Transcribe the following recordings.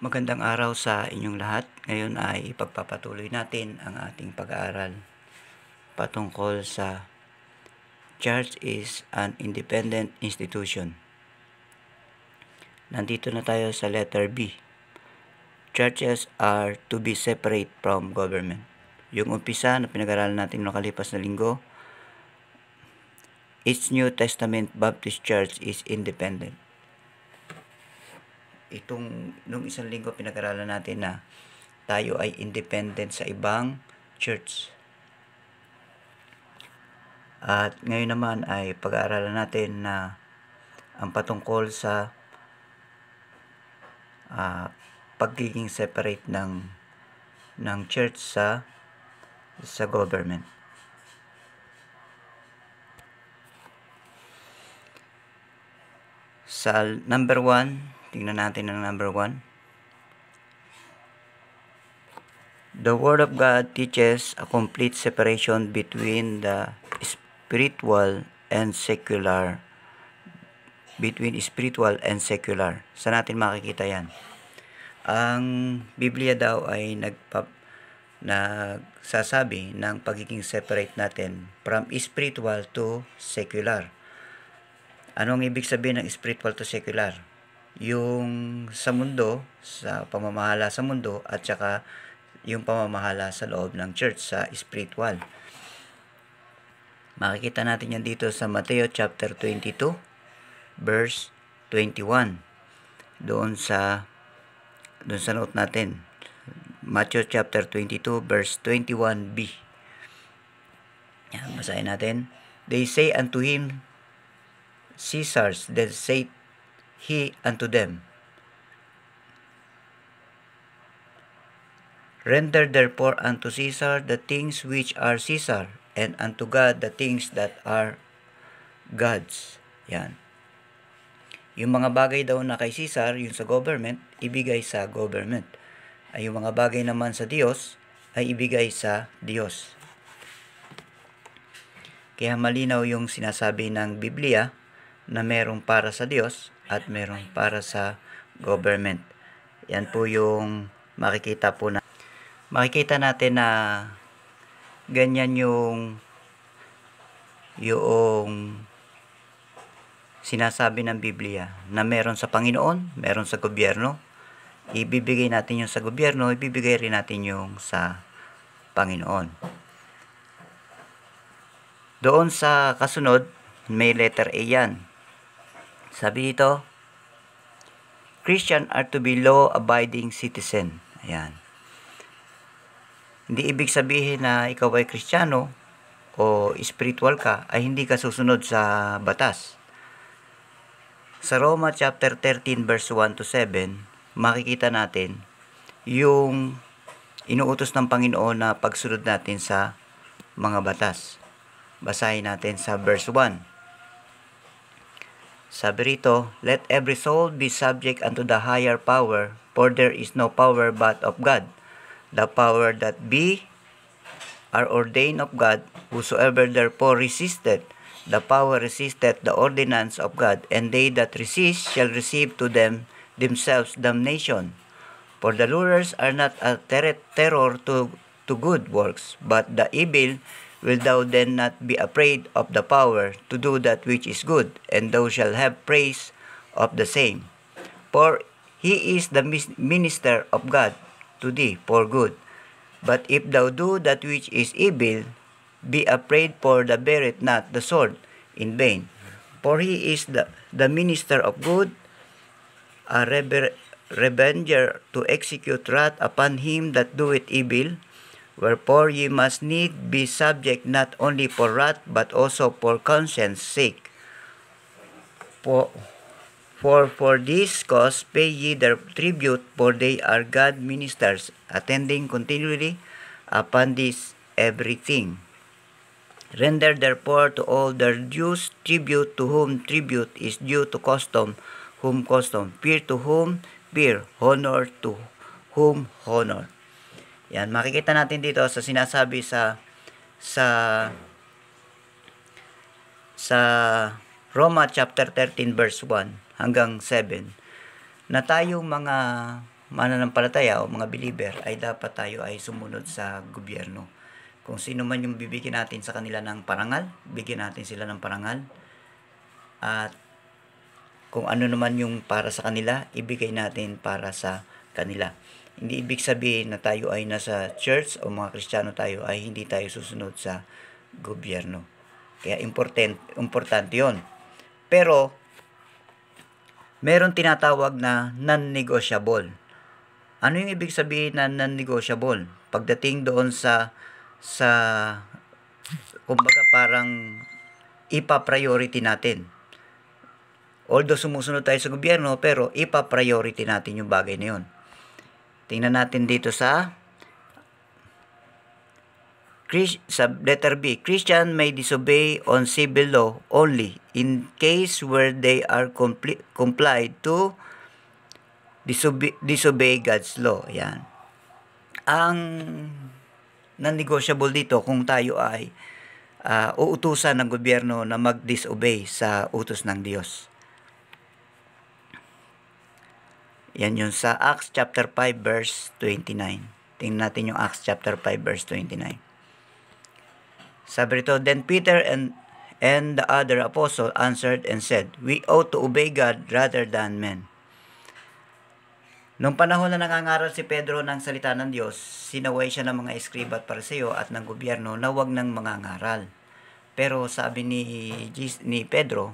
Magandang araw sa inyong lahat. Ngayon ay ipagpapatuloy natin ang ating pag-aaral patungkol sa Church is an independent institution. Nandito na tayo sa letter B. Churches are to be separate from government. Yung umpisa na pinag-aralan natin nakalipas na linggo, each New Testament Baptist Church is independent. Nung isang linggo pinag-aralan natin na tayo ay independent sa ibang church. At ngayon naman ay pag-aaralan natin na ang patungkol sa pagiging separate ng church sa government. Sa number 1, tingnan natin ang number 1. The Word of God teaches a complete separation between spiritual and secular. Saan natin makikita yan? Ang Biblia daw ay nagsasabi ng pagiging separate natin from spiritual to secular. Anong ibig sabihin ng spiritual to secular? Yung sa mundo, sa pamamahala sa mundo, at saka yung pamamahala sa loob ng church sa spiritual. Makikita natin yan dito sa Mateo chapter 22 verse 21. Doon sa note natin. Matthew chapter 22 verse 21b. Yan, basahin natin. They say unto him, Caesar's. Then said he unto them, Render therefore unto Caesar the things which are Caesar, and unto God the things that are God's. Yan. Yung mga bagay daw na kay Caesar, yung sa government, ibigay sa government. Ay yung mga bagay naman sa Diyos, ay ibigay sa Diyos. Kaya malinaw yung sinasabi ng Biblia na merong para sa Diyos at merong para sa government. Yan po yung makikita natin na ganyan yung sinasabi ng Biblia na meron sa Panginoon, meron sa gobyerno. Ibibigay natin yung sa gobyerno, ibibigay rin natin yung sa Panginoon. Doon sa kasunod, may letter A yan. Sabi dito, Christian are to be law-abiding citizen. Ayan. Hindi ibig sabihin na ikaw ay Kristiyano o spiritual ka ay hindi ka susunod sa batas. Sa Roma chapter 13 verse 1 to 7, makikita natin yung inuutos ng Panginoon na pagsunod natin sa mga batas. Basahin natin sa verse 1. Sabi rito, Let every soul be subject unto the higher power, for there is no power but of God. The power that be are ordained of God, whosoever therefore resisted, the power resisteth the ordinance of God, and they that resist shall receive to themselves damnation. For the rulers are not a terror to good works, but the evil will thou then not be afraid of the power to do that which is good, and thou shalt have praise of the same. For he is the minister of God to thee for good. But if thou do that which is evil, be afraid, for thou bearest not the sword in vain. For he is the minister of good, a revenger to execute wrath upon him that doeth evil. Wherefore ye must need be subject not only for wrath, but also for conscience sake. For this cause pay ye their tribute, for they are God's ministers, attending continually upon this everything. Render therefore to all their dues tribute, to whom tribute is due, to custom whom custom, fear to whom fear, honor to whom honor. Yan, makikita natin dito sa sinasabi sa Roma chapter 13 verse 1 hanggang 7 na tayong mga mananampalataya o mga believer ay dapat tayo ay sumunod sa gobyerno. Kung sino man yung bibigyan natin sa kanila ng parangal, bigyan natin sila ng parangal. At kung ano naman yung para sa kanila, ibigay natin para sa kanila. Hindi ibig sabihin na tayo ay nasa church o mga Kristiyano tayo ay hindi tayo susunod sa gobyerno. Kaya importante yon. Pero, meron tinatawag na non-negotiable. Ano yung ibig sabihin na non-negotiable? Pagdating doon sa kumbaga parang ipa-priority natin. Although sumusunod tayo sa gobyerno, pero ipa-priority natin yung bagay na yun. Tingnan natin dito sa letter B. Christian may disobey on civil law only in case where they are complied to disobey God's law. Yan. Ang non-negotiable dito kung tayo ay uutusan ng gobyerno na mag-disobey sa utos ng Diyos. Yan yun sa Acts chapter 5 verse 29. Tingnan natin yung Acts chapter 5 verse 29. Sabi rito, then Peter and the other apostle answered and said, we ought to obey God rather than men. Nung panahon na nangangaral si Pedro ng salita ng Diyos, sinaway siya ng mga eskriba at pariseo at ng gobyerno na huwag nang mangangaral. Pero sabi ni Pedro,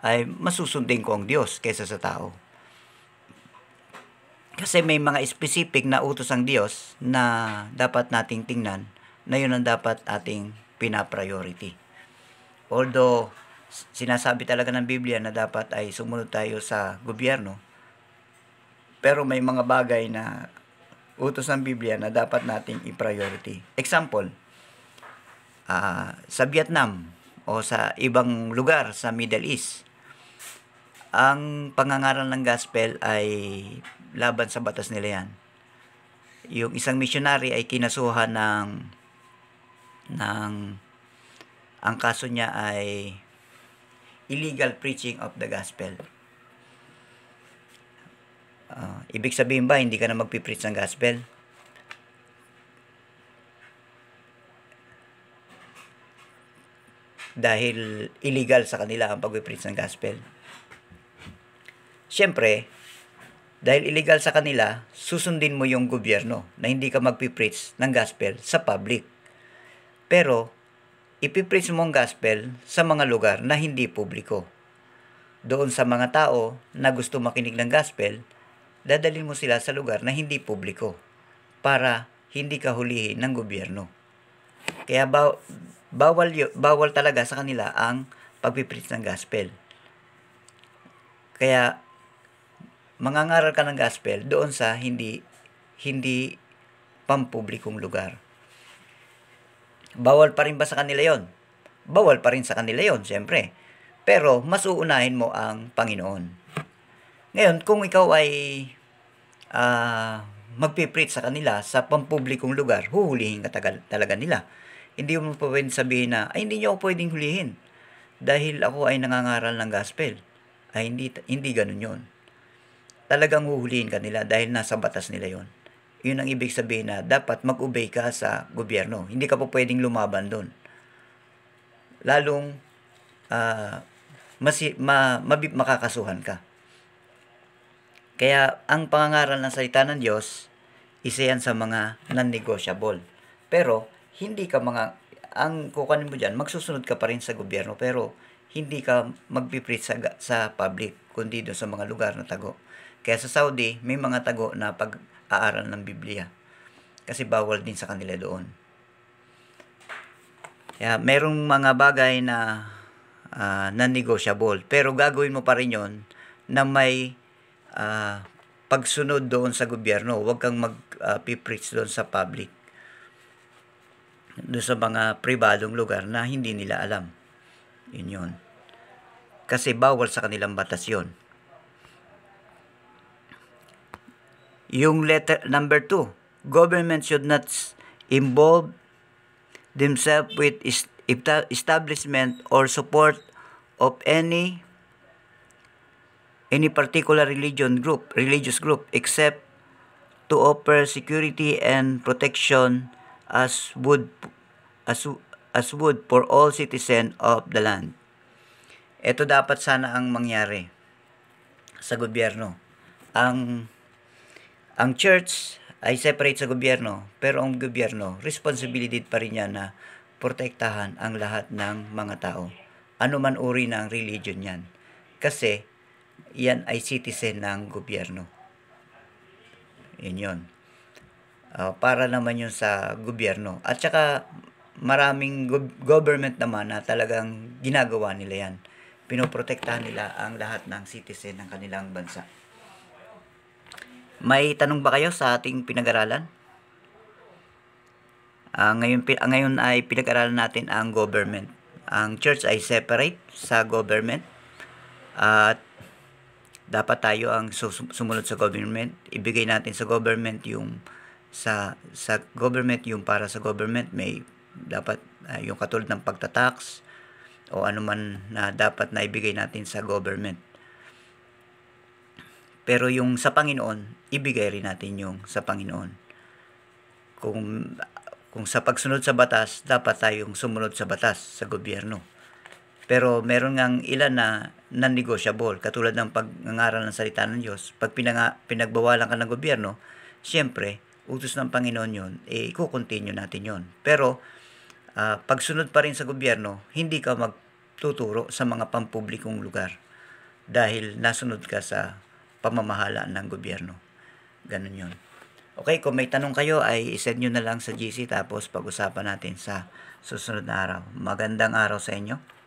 ay masusundin ko ang Diyos kaysa sa tao. Kasi may mga specific na utos ang Diyos na dapat nating tingnan, na yun ang dapat ating pina-priority. Although, sinasabi talaga ng Biblia na dapat ay sumunod tayo sa gobyerno, pero may mga bagay na utos ng Biblia na dapat nating i-priority. Example, sa Vietnam o sa ibang lugar sa Middle East, ang pangangaral ng gospel ay laban sa batas nila yan. Yung isang missionary ay kinasuhan ang kaso niya ay illegal preaching of the gospel. Ibig sabihin ba hindi ka na magpipreach ng gospel? Dahil illegal sa kanila ang pagpipreach ng gospel. Siyempre, dahil illegal sa kanila, susundin mo yung gobyerno na hindi ka magpipreach ng gospel sa public. Pero, ipipreach mo ang gospel sa mga lugar na hindi publiko. Doon sa mga tao na gusto makinig ng gospel, dadalhin mo sila sa lugar na hindi publiko para hindi ka hulihin ng gobyerno. Kaya bawal talaga sa kanila ang pagpipreach ng gospel. Kaya, mangangaral ka ng gospel doon sa hindi pampublikong lugar. Bawal pa rin ba sa kanila yon? Bawal pa rin sa kanila yon, siyempre. Pero, mas uunahin mo ang Panginoon. Ngayon, kung ikaw ay magpipreach sa kanila sa pampublikong lugar, huhulihin ka talaga nila. Hindi mo pa pwedeng sabihin na, ay hindi nyo ako pwedeng hulihin dahil ako ay nangangaral ng gospel. Ay hindi ganun yon. Talagang huhulihin ka nila dahil nasa batas nila yon. Yun ang ibig sabihin na dapat mag-obey ka sa gobyerno. Hindi ka pa pwedeng lumaban doon. Lalong makakasuhan ka. Kaya ang pangangaral ng salita ng Diyos, isa yan sa mga non-negotiable. Pero hindi ka ang kukunin mo dyan, magsusunod ka pa rin sa gobyerno, pero hindi ka magpipreach sa public, kundi doon sa mga lugar na tago. Kaya sa Saudi, may mga tago na pag-aaral ng Biblia. Kasi bawal din sa kanila doon. Kaya merong mga bagay na non-negotiable. Pero gagawin mo pa rin yun na may pagsunod doon sa gobyerno. Huwag kang mag-preach doon sa public. Doon sa mga pribadong lugar na hindi nila alam. Yun yun. Kasi bawal sa kanilang batas yun. Yung letter number 2, government should not involve themselves with establishment or support of any particular religious group except to offer security and protection as would for all citizens of the land. Ito dapat sana ang mangyari sa gobyerno. Ang church ay separate sa gobyerno, pero ang gobyerno, responsibility pa rin niya na protektahan ang lahat ng mga tao. Ano man uri ng religion yan. Kasi, yan ay citizen ng gobyerno. Yun. Para naman yun sa gobyerno. At saka, maraming government naman na talagang ginagawa nila yan. Pinoprotektahan nila ang lahat ng citizen ng kanilang bansa. May tanong ba kayo sa ating pinag-aralan? Ngayon ay pinag-aralan natin ang government. Ang church ay separate sa government. At dapat tayo ang sumunod sa government. Ibigay natin sa government yung sa government yung para sa government. May dapat yung katulad ng pagtatax o anuman na dapat na ibigay natin sa government. Pero yung sa Panginoon, ibigay rin natin yung sa Panginoon. Kung sa pagsunod sa batas, dapat tayong sumunod sa batas sa gobyerno. Pero meron ngang ilan na non-negotiable, katulad ng pag-ngaral ng salita ng Diyos. Pag pinagbawalan ka ng gobyerno, siyempre, utos ng Panginoon yun, i-continue natin yun. Pero, pagsunod pa rin sa gobyerno, hindi ka magtuturo sa mga pampublikong lugar dahil nasunod ka sa pamamahala ng gobyerno. Ganun yun. Okay, kung may tanong kayo ay isend nyo na lang sa GC tapos pag-usapan natin sa susunod na araw. Magandang araw sa inyo.